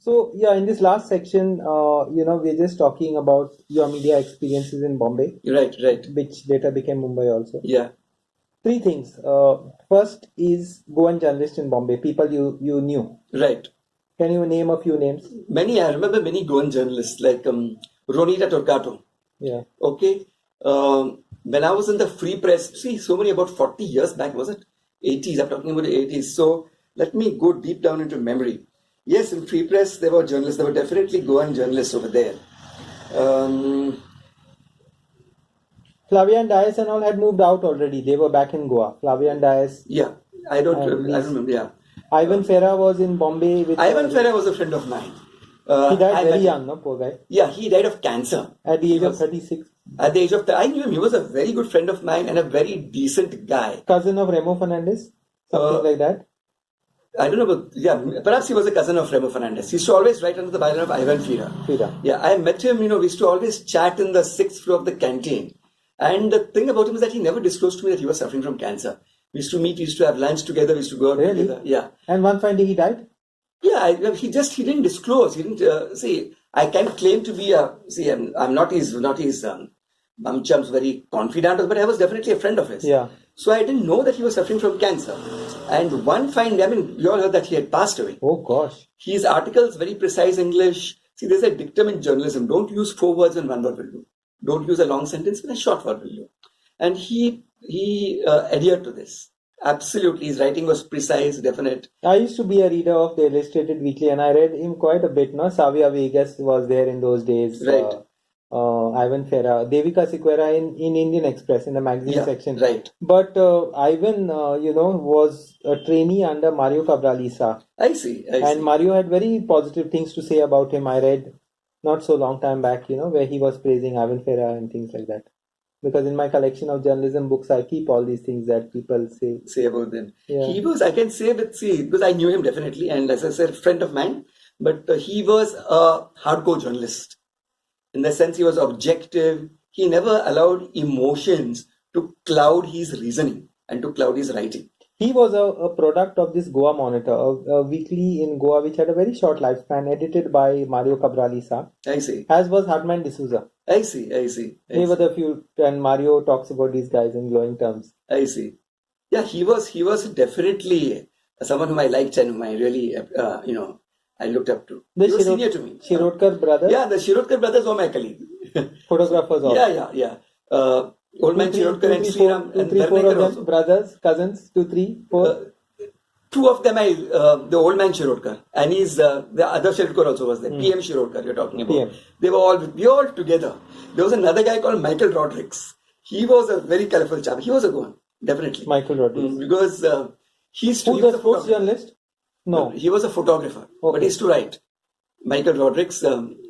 So yeah, in this last section, we're just talking about your media experiences in Bombay, Right. which later became Mumbai also. Yeah. Three things. First is Goan journalist in Bombay, people you knew. Right. Can you name a few names? I remember many Goan journalists like Ronita Torquato. Yeah. Okay. When I was in the free press, so many about 40 years back, was it? 80s, I'm talking about the 80s. So let me go deep down into memory. Yes, in free press, there were journalists. There were definitely Goan journalists over there. Flavia and Dias and all had moved out already. They were back in Goa. Flavia and Dias. Yeah, I remember, yeah. Ivan Ferra was in Bombay. Ivan Ferra was a friend of mine. He died very young, no, poor guy. Yeah, he died of cancer. At the age of 36. At the age of, I knew him. He was a very good friend of mine and a very decent guy. Cousin of Remo Fernandez? Something like that? I don't know, but perhaps he was a cousin of Remo Fernandez. He used to always write under the byline of Ivan Ferra. Yeah, I met him, we used to always chat in the 6th floor of the canteen. And the thing about him is that he never disclosed to me that he was suffering from cancer. We used to meet, we used to have lunch together, we used to go out together. Yeah. And one fine day he died? Yeah, he didn't disclose. He didn't, I can't claim to be I'm not his bum chumps very confidant, but I was definitely a friend of his. Yeah. So I didn't know that he was suffering from cancer. And one fine day, you all heard that he had passed away. Oh gosh. His articles, very precise English. See, there's a dictum in journalism. Don't use 4 words when 1 word will do. Don't use a long sentence when a short word will do. And he adhered to this. Absolutely. His writing was precise, definite. I used to be a reader of the Illustrated Weekly and I read him quite a bit. No, Savia Vegas was there in those days. Right. Ivan Ferra, Devika Sequeira in Indian Express in the magazine section. Right. But Ivan, was a trainee under Mario Cabralisa. I see. And Mario had very positive things to say about him. I read not so long time back, where he was praising Ivan Ferra and things like that. Because in my collection of journalism books, I keep all these things that people say about them. Yeah. He was, I can say because I knew him definitely, and as I said, friend of mine, but he was a hardcore journalist. In the sense he was objective. He never allowed emotions to cloud his reasoning and to cloud his writing. He was a product of this Goa Monitor, a weekly in Goa which had a very short lifespan, edited by Mario Cabralisa. I see. As was Hartman D'Souza. I see. They were the few, and Mario talks about these guys in glowing terms. I see. Yeah, he was definitely someone whom I liked and whom I really, I looked up to. He was senior to me. Shirodkar brothers? Yeah, the Shirodkar brothers were my colleagues. Photographers also. Yeah. Old man Shirodkar and Sriram. 2, 3, 4 of them, brothers, cousins, 2, 3, 4. 2 of them, the old man Shirodkar, and the other Shirodkar also was there. PM Shirodkar, you're talking about. PM. We were all together. There was another guy called Michael Rodrigues. He was a very colorful chap. He was a Goan, definitely. Michael Rodrigues. Because he was a sports journalist? No. He was a photographer, but he used to write. Michael Rodrigues,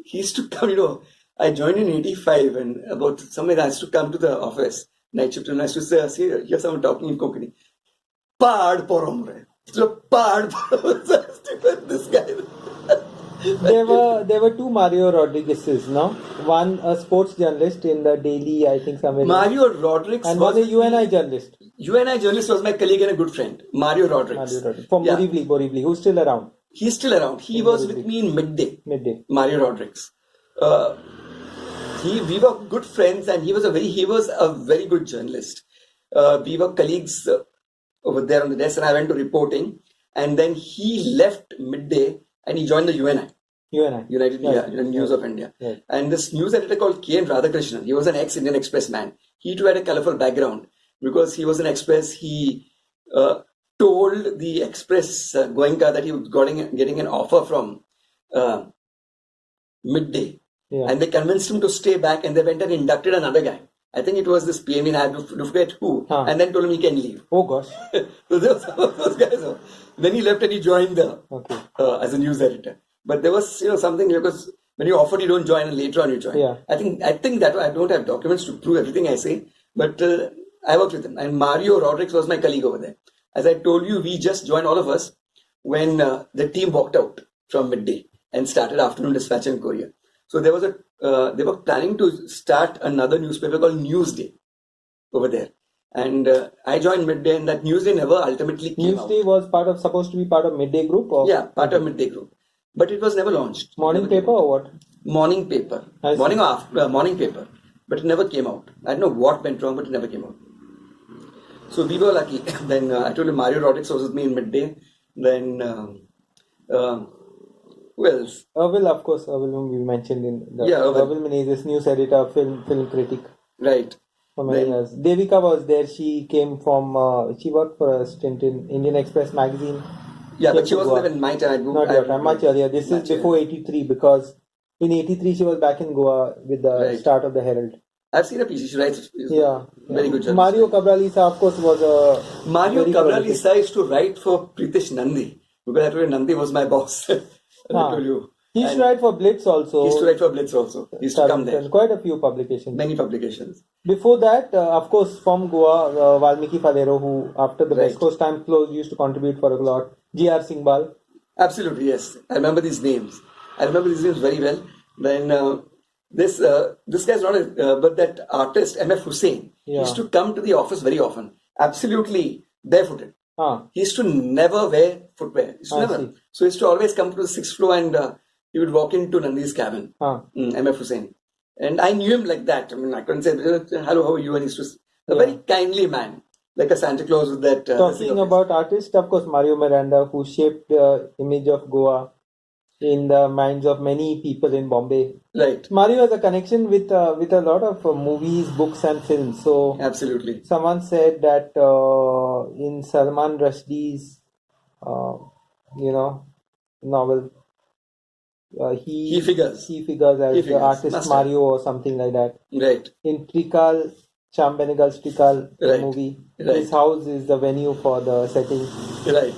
he used to come, I joined in 85 and about somewhere I used to come to the office, night shift, and I used to say, see, here's someone talking in Konkani. Pad poromre. So pad this guy. There were 2 Mario Rodriguez's, no? One a sports journalist in the Daily, I think somewhere. Mario Rodrigues and was a UNI journalist. UNI journalist was my colleague and a good friend, Mario Rodrigues. From Borivali, who's still around. He's still around. He was with me in midday. Mario Rodrigues. We were good friends, and he was a very good journalist. We were colleagues over there on the desk, and I went to reporting, and then he left midday and he joined the UNI. United News of India. Right. And this news editor called K.N. Radhakrishnan, he was an ex-Indian Express man. He too had a colorful background because he was an Express. He told the Express Goenka that he was getting an offer from midday. Yeah. And they convinced him to stay back, and they went and inducted another guy. I think it was this PM, I had to forget who, and then told him he can leave. Oh gosh. So there was some of those guys. Then he left and he joined as a news editor. But there was something, because when you offer, you don't join, and later on you join. Yeah. I think that I don't have documents to prove everything I say, but I worked with him. And Mario Rodrigues was my colleague over there. As I told you, we just joined, all of us, when the team walked out from midday and started Afternoon Dispatch and Courier. So there was they were planning to start another newspaper called Newsday over there. And I joined midday, and that Newsday never ultimately came out. Newsday was supposed to be part of Midday Group? Or? Yeah, part of Midday Group. but it was never launched. Morning Never came paper out. or what? Morning paper. I see. Morning or after, morning paper. But it never came out. I don't know what went wrong, but it never came out. So we were lucky. Then I told you Mario Rodriguez was with me in midday. Then who else? Erbil, of course, Erbil whom we mentioned in the Yeah, Erbil. Erbil Menezes, news editor, film critic Right. for many Then- years. Devika was there. She came from, she worked for a stint in Indian Express magazine. Yeah, Came but she to wasn't Goa. there in my time. Not your time, much earlier. This Much is before earlier. 83 because in 83 she was back in Goa with the Right. start of the Herald. I've seen a piece. She writes. Yeah. Very good journalist. Mario Cabralisa, of course, was a Mario very prolific- Cabralisa used to write for Pritish Nandi because I told you Nandi was my boss. I Ah. told you. He used And to write for Blitz also. he used to write for Blitz also. He used to come there. Quite a few publications. Many publications. Before that, of course, from Goa, Valmiki Falero, who after the Right. West Coast time closed, used to contribute for a lot. G.R. Singhbal. Absolutely, yes. I remember these names. I remember these names very well. Then this guy's not a, but that artist M.F. Hussain Yeah. used to come to the office very often. Absolutely barefooted. Ah, He used to never wear footwear. He used to I never. see. So he used to always come to the sixth floor and he would walk into Nandi's cabin. ah. M.F. Hussain. And I knew him like that. I mean, I couldn't say, hello, how are you? And he was a Yeah. very kindly man, like a Santa Claus with that. Talking about artists, of course, Mario Miranda, who shaped the image of Goa in the minds of many people in Bombay. Right, Mario has a connection with a lot of movies, books, and films. So absolutely. someone said that in Salman Rushdie's, novel, He figures. as He the figures. artist Must have. Mario or something like that. Right, In Trikal, Sham Benegal's Trikal, the Right. movie, Right. his house is the venue for the setting. right.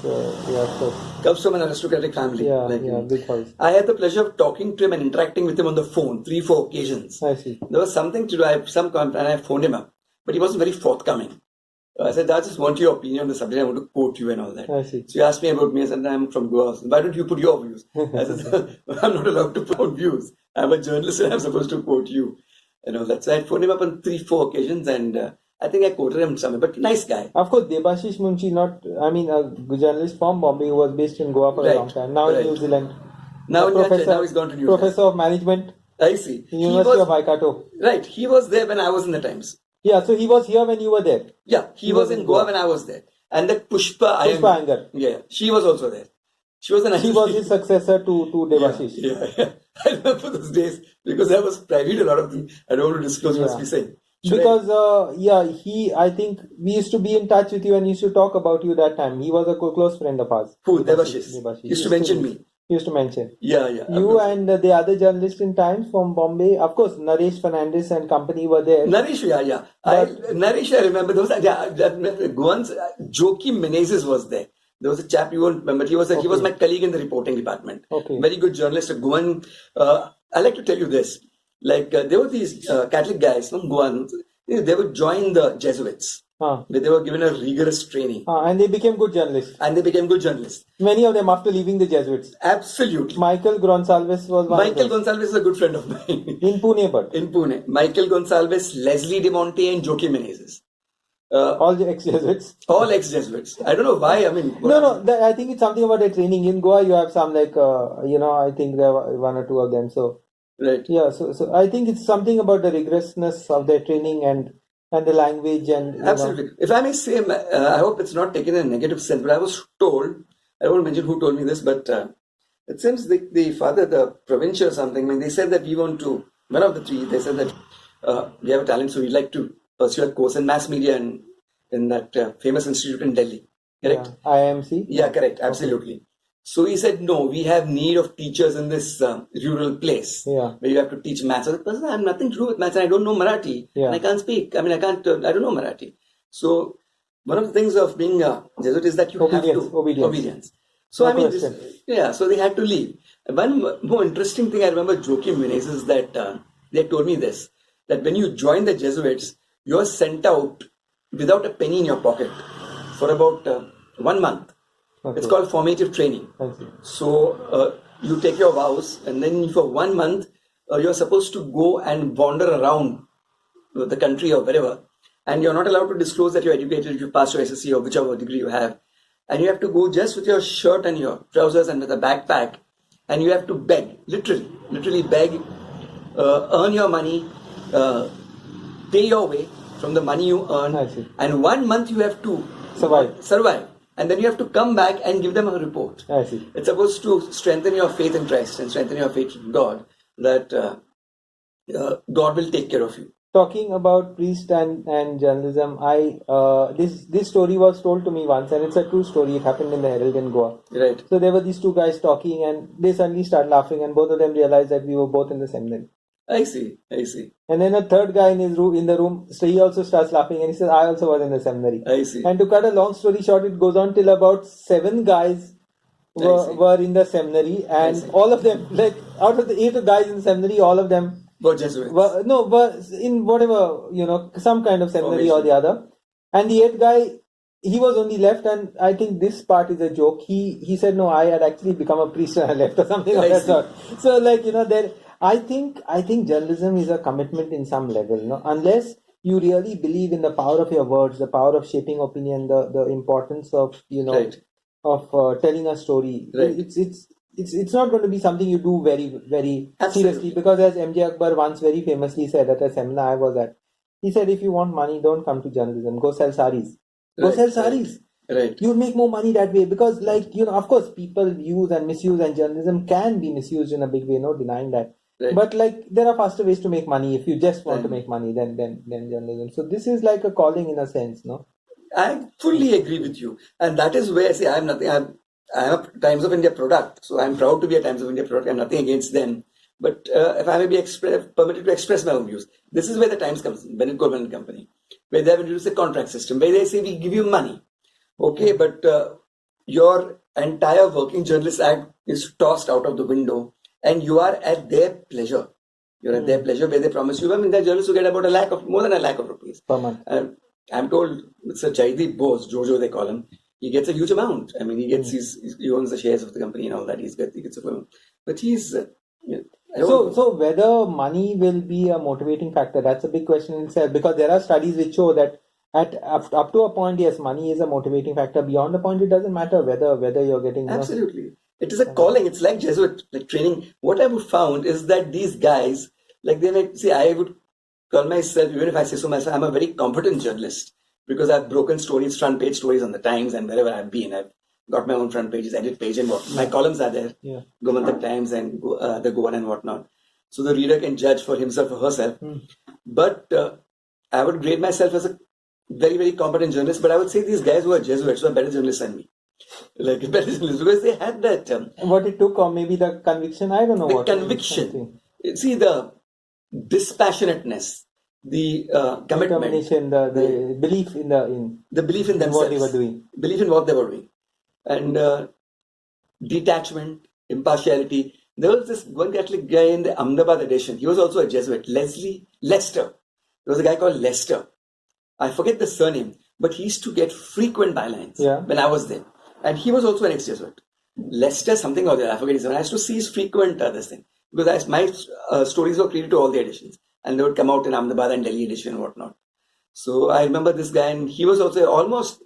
So, yeah, of course. Comes from an aristocratic family. Yeah, like yeah, him. big house. I had the pleasure of talking to him and interacting with him on the phone 3-4 occasions. I see. There was something to do. And I phoned him up, but he wasn't very forthcoming. I said, I just want your opinion on the subject. I want to quote you and all that. I see. So he asked me about me. I said, I'm from Goa. Why don't you put your views? I said, I'm not allowed to put out views. I'm a journalist and I'm supposed to quote you. And all that. So I phoned him up on 3-4 occasions and I think I quoted him somewhere. But nice guy. Of course, Debashish Munshi, a journalist from Bombay who was based in Goa for a Right, long time. Now in right. New Zealand. Now, A now he's gone to New Zealand. Professor of Management, I see. University of Waikato. Right. He was there when I was in the Times. Yeah, so he was here when you were there. Yeah, he was in Goa when I was there. And that Pushpa Iyengar. Yeah, she was also there. She was an He was his successor to Debashish. Yeah. I remember those days because I was privy to a lot of things. I don't want to disclose what we say. Because I think we used to be in touch with you and used to talk about you that time. He was a close friend of ours. Who? Debashish. He used to mention me. He used to mention. Yeah. You and the other journalists in Times from Bombay, of course, Naresh Fernandez and company were there. Naresh, yeah. Naresh, I remember. There was Goan's Jokey Menezes was there. There was a chap you won't remember. He was my colleague in the reporting department. Okay. Very good journalist. Goan. I like to tell you this. Like there were these Catholic guys from Goan. They would join the Jesuits. They were given a rigorous training. And they became good journalists. Many of them after leaving the Jesuits. Absolutely. Michael Gonsalves was one Michael of them. Gonsalves is a good friend of mine. In Pune, but. In Pune. Michael Gonsalves, Leslie De Monte, and Joaquim Menezes. All the ex-Jesuits. All ex-Jesuits. I don't know why. I mean, I think it's something about the training. In Goa, you have some I think there are one or two of them. So, right. Yeah, so I think it's something about the rigorousness of their training and the language and absolutely. If I may say, I hope it's not taken in a negative sense, but I was told, I won't mention who told me this, but it seems the father, the provincial or something, they said that we want to, one of the three, they said that we have a talent, so we'd like to pursue a course in mass media in that famous institute in Delhi. Correct? Yeah. IMC? Yeah, correct. Absolutely. Okay. So he said, no, we have need of teachers in this rural place where you have to teach maths. So the person, I have nothing to do with maths and I don't know Marathi and I can't speak. I mean, I don't know Marathi. So one of the things of being a Jesuit is that you have to... Obedience. So no I mean, so they had to leave. One more interesting thing I remember Joaquim Menezes is that they told me this, that when you join the Jesuits, you are sent out without a penny in your pocket for about 1 month. Okay. It's called formative training. So you take your vows and then for 1 month you're supposed to go and wander around the country or wherever, and you're not allowed to disclose that you're educated, you passed your SSC or whichever degree you have, and you have to go just with your shirt and your trousers and with a backpack and you have to beg, literally beg, earn your money, pay your way from the money you earn, and 1 month you have to survive, and then you have to come back and give them a report. I see. It's supposed to strengthen your faith in Christ and strengthen your faith in God, that God will take care of you. Talking about priest and journalism, this story was told to me once, and it's a true story. It happened in the Herald in Goa. Right. So there were these two guys talking, and they suddenly start laughing, and both of them realized that we were both in the seminary. I see. And then a third guy in the room, so he also starts laughing, and he says, "I also was in the seminary." I see. And to cut a long story short, it goes on till about 7 guys were in the seminary, and all of them, like out of the 8 guys in the seminary, all of them were Jesuits. were in whatever, some kind of seminary or the other. And the 8th guy, he was only left, and I think this part is a joke. He said, "No, I had actually become a priest and I left," or something of that sort. So, there. I think journalism is a commitment in some level. Unless you really believe in the power of your words, the power of shaping opinion, the importance of of telling a story. Right. It's not going to be something you do very, very seriously, because as M.J. Akbar once very famously said at a seminar I was at, he said, "If you want money, don't come to journalism. Go sell saris. Go sell saris. Right. You'll make more money that way." Because, of course, people use and misuse, and journalism can be misused in a big way. No denying that. Right. But there are faster ways to make money if you just want to make money than journalism. So this is like a calling in a sense, no? I fully agree with you, and that is where I say I'm nothing. I'm a Times of India product, so I'm proud to be a Times of India product. I'm nothing against them, but if I may be permitted to express my own views, this is where the Times comes in, Bennett Coleman and Company, where they have introduced a contract system where they say we give you money, okay, but your entire working journalist act is tossed out of the window, and you are at their pleasure. You're at their pleasure, where they promise you. I mean, there are journalists who get about more than a lakh of rupees per month. I'm told Mr. Jaideep Bose, Jojo they call him, he gets a huge amount. I mean, he gets he owns the shares of the company and all that. He gets a firm. But he's so whether money will be a motivating factor, that's a big question in itself, because there are studies which show that up to a point, yes, money is a motivating factor. Beyond the point, it doesn't matter whether you're getting absolutely. It is a calling. It's like Jesuit training. What I have found is that these guys, they may say, I would call myself, even if I say so myself, I'm a very competent journalist, because I've broken stories, front page stories on the Times and wherever I've been. I've got my own front pages, edit page, and my columns are there. Yeah. Goan Times and the Goan and whatnot. So the reader can judge for himself or herself. But I would grade myself as a very, very competent journalist. But I would say these guys who are Jesuits are better journalists than me. Better journalists, because they had that. What it took, or maybe the conviction, I don't know. The conviction. See, the dispassionateness, the commitment, determination, the belief in the belief in themselves, what they were doing, belief in what they were doing, and detachment, impartiality. There was this one Catholic guy in the Ahmedabad edition. He was also a Jesuit, Lester. There was a guy called Lester. I forget the surname, but he used to get frequent bylines when I was there, and he was also an ex-Jesuit. Lester something or the other, I forget his name. I used to see his frequent this thing, because my stories were created to all the editions, and they would come out in Ahmedabad and Delhi edition and whatnot. So I remember this guy, and he was also almost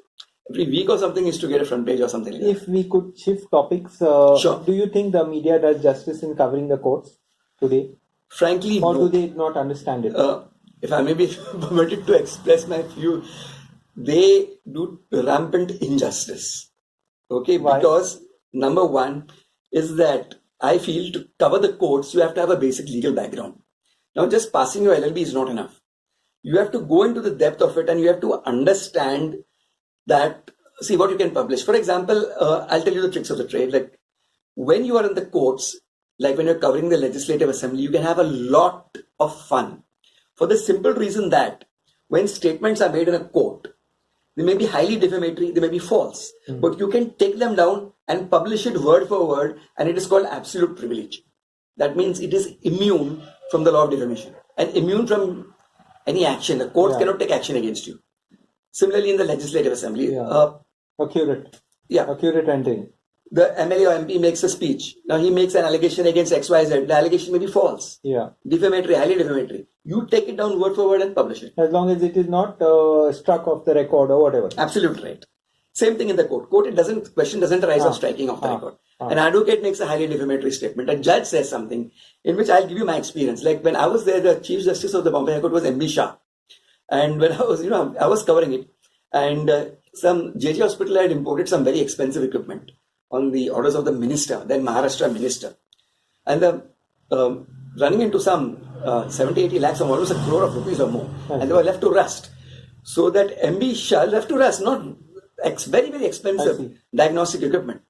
every week or something used to get a front page or something like that. If we could shift topics, sure. Do you think the media does justice in covering the courts today? Frankly, or no. do they not understand it? If I may be permitted to express my view, they do rampant injustice. Okay, why? Because number one is that I feel to cover the courts, you have to have a basic legal background. Now, just passing your LLB is not enough. You have to go into the depth of it, and you have to understand that, see what you can publish. For example, I'll tell you the tricks of the trade. Like when you are in the courts, like when you're covering the legislative assembly, you can have a lot of fun. For the simple reason that when statements are made in a court, they may be highly defamatory, they may be false, but you can take them down and publish it word for word, and it is called absolute privilege. That means it is immune from the law of defamation and immune from any action. The court cannot take action against you. Similarly, in the legislative assembly, accurate ending. The MLA or MP makes a speech. Now he makes an allegation against XYZ. The allegation may be false. Defamatory, highly defamatory. You take it down word for word and publish it. As long as it is not struck off the record or whatever. Absolutely right. Same thing in the court. Question doesn't arise of striking off the record. An advocate makes a highly defamatory statement. A judge says something in which I'll give you my experience. Like when I was there, the Chief Justice of the Bombay High Court was M.B. Shah. And when I was, I was covering it. And some JJ hospital had imported some very expensive equipment on the orders of the minister, then Maharashtra minister. And the running into some 70, 80 lakhs or almost a crore of rupees or more. And they were left to rust. So that MB Shah left to rust, not very, very expensive diagnostic equipment.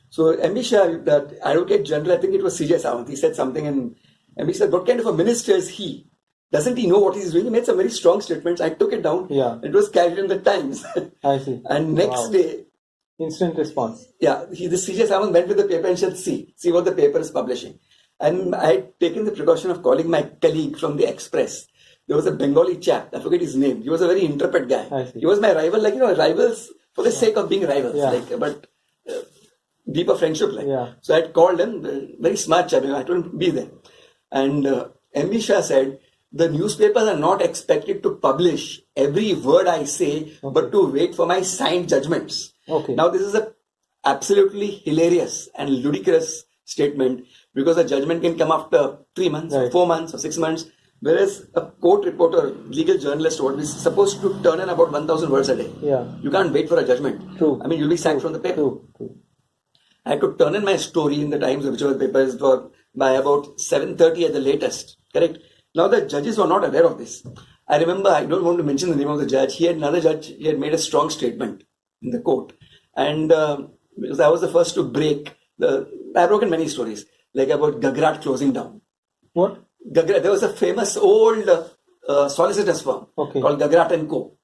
So MB Shah, the Advocate General, I think it was CJ Sawant, he said something and MB said, what kind of a minister is he? Doesn't he know what he's doing? He made some very strong statements. I took it down. Yeah. It was carried in the Times. I see. And next day... Instant response. Yeah. The CJ Sawant went with the paper and said, see what the paper is publishing. And I had taken the precaution of calling my colleague from the Express. There was a Bengali chap, I forget his name. He was a very intrepid guy. He was my rival, rivals for the sake of being rivals. But deeper friendship. So I had called him, very smart chap, I told him to be there. And M.B. Shah said, the newspapers are not expected to publish every word I say, but to wait for my signed judgments. Now this is a absolutely hilarious and ludicrous statement because a judgment can come after 3 months, 4 months or 6 months. Whereas a court reporter, legal journalist, what is supposed to turn in about 1,000 words a day. You can't wait for a judgment. True. I mean, you'll be sacked from the paper. True. I had to turn in my story in the Times, whichever papers, by about 7:30 at the latest. Correct? Now the judges were not aware of this. I remember, I don't want to mention the name of the judge. He had another judge. He had made a strong statement in the court, and because I was the first to break I've broken many stories, like about Gagrat closing down. What? Gagrat, there was a famous old solicitors firm called Gagrat and Co.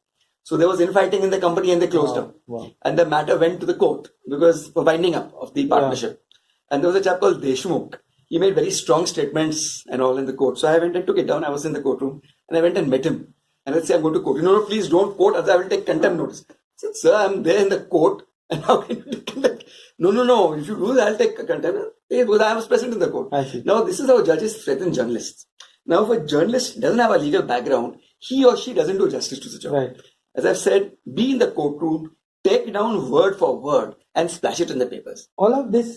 So there was infighting in the company and they closed down. And the matter went to the court because for winding up of the partnership. And there was a chap called Deshmukh. He made very strong statements and all in the court. So I went and took it down. I was in the courtroom and I went and met him. And I said, I'm going to court. No, please don't quote, otherwise I will take contempt notice. I said, sir, I'm there in the court and how can you take contempt? No. If you do that, I'll take contempt. Because I was present in the court. Now, this is how judges threaten journalists. Now, if a journalist doesn't have a legal background, he or she doesn't do justice to the job. As I've said, be in the courtroom, take down word for word and splash it in the papers. All of this,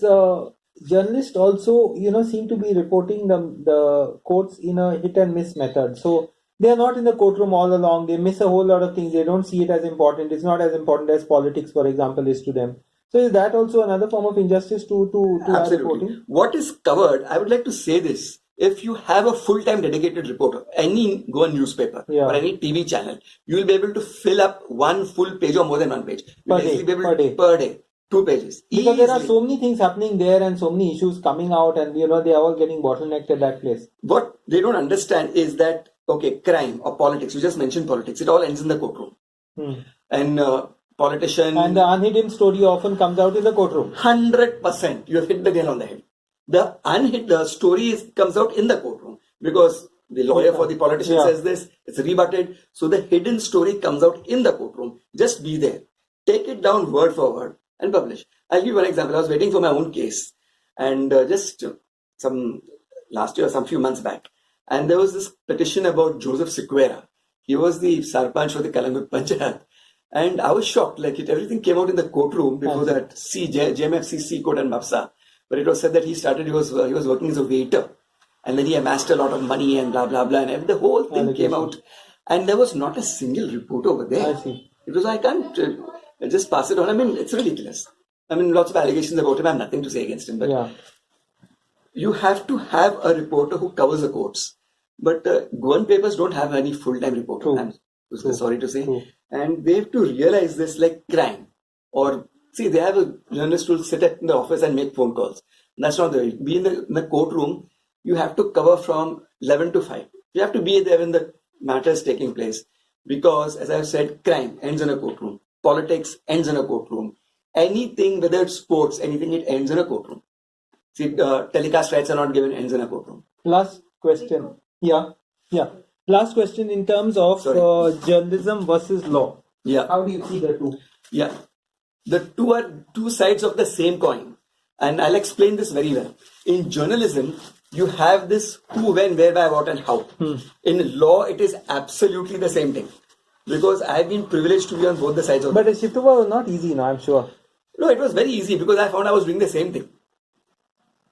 journalists also, seem to be reporting the courts in a hit and miss method. So they are not in the courtroom all along. They miss a whole lot of things. They don't see it as important. It's not as important as politics, for example, is to them. So is that also another form of injustice to reporting? What is covered, I would like to say this. If you have a full-time dedicated reporter, any Goan newspaper or any TV channel, you will be able to fill up one full page or more than one page. Per day. 2 pages. Because there are so many things happening there and so many issues coming out and they are all getting bottlenecked at that place. What they don't understand is that, crime or politics, you just mentioned politics, it all ends in the courtroom. And politician... And the unhidden story often comes out in the courtroom. 100%. You have hit the nail on the head. The story comes out in the courtroom because the lawyer for the politician says this, it's rebutted. So the hidden story comes out in the courtroom. Just be there. Take it down word for word and publish. I'll give you one example. I was waiting for my own case and just last year, some few months back. And there was this petition about Joseph Sequeira. He was the Sarpanch for the Kalangut Panchayat. And I was shocked. Everything came out in the courtroom before that JMFC Court and MAPSA. But it was said that he was working as a waiter. And then he amassed a lot of money and blah, blah, blah. And the whole thing came out. And there was not a single report over there. It was, I can't just pass it on. I mean, it's ridiculous. I mean, lots of allegations about him. I have nothing to say against him. But you have to have a reporter who covers the courts. But Goan papers don't have any full-time reporter. I'm sorry to say. And they have to realize this like crime. Or, see, they have a journalist who will sit in the office and make phone calls. That's not the way. Be in the courtroom, you have to cover from 11 to 5. You have to be there when the matter is taking place. Because, as I've said, crime ends in a courtroom. Politics ends in a courtroom. Anything, whether it's sports, anything, it ends in a courtroom. See, telecast rights are not given, ends in a courtroom. Last question. Last question in terms of journalism versus law. How do you see the two? The two are two sides of the same coin. And I'll explain this very well. In journalism, you have this who, when, where, why, what and how. In law, it is absolutely the same thing. Because I've been privileged to be on both the sides of it. But the shift over was not easy, I'm sure. No, it was very easy because I found I was doing the same thing.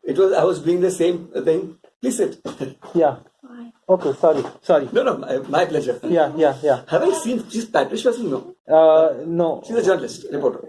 I was doing the same thing. Please sit. Yeah. Okay, sorry. No, my pleasure. Yeah. Have I seen, she's Patricia? No. No. She's a journalist, reporter.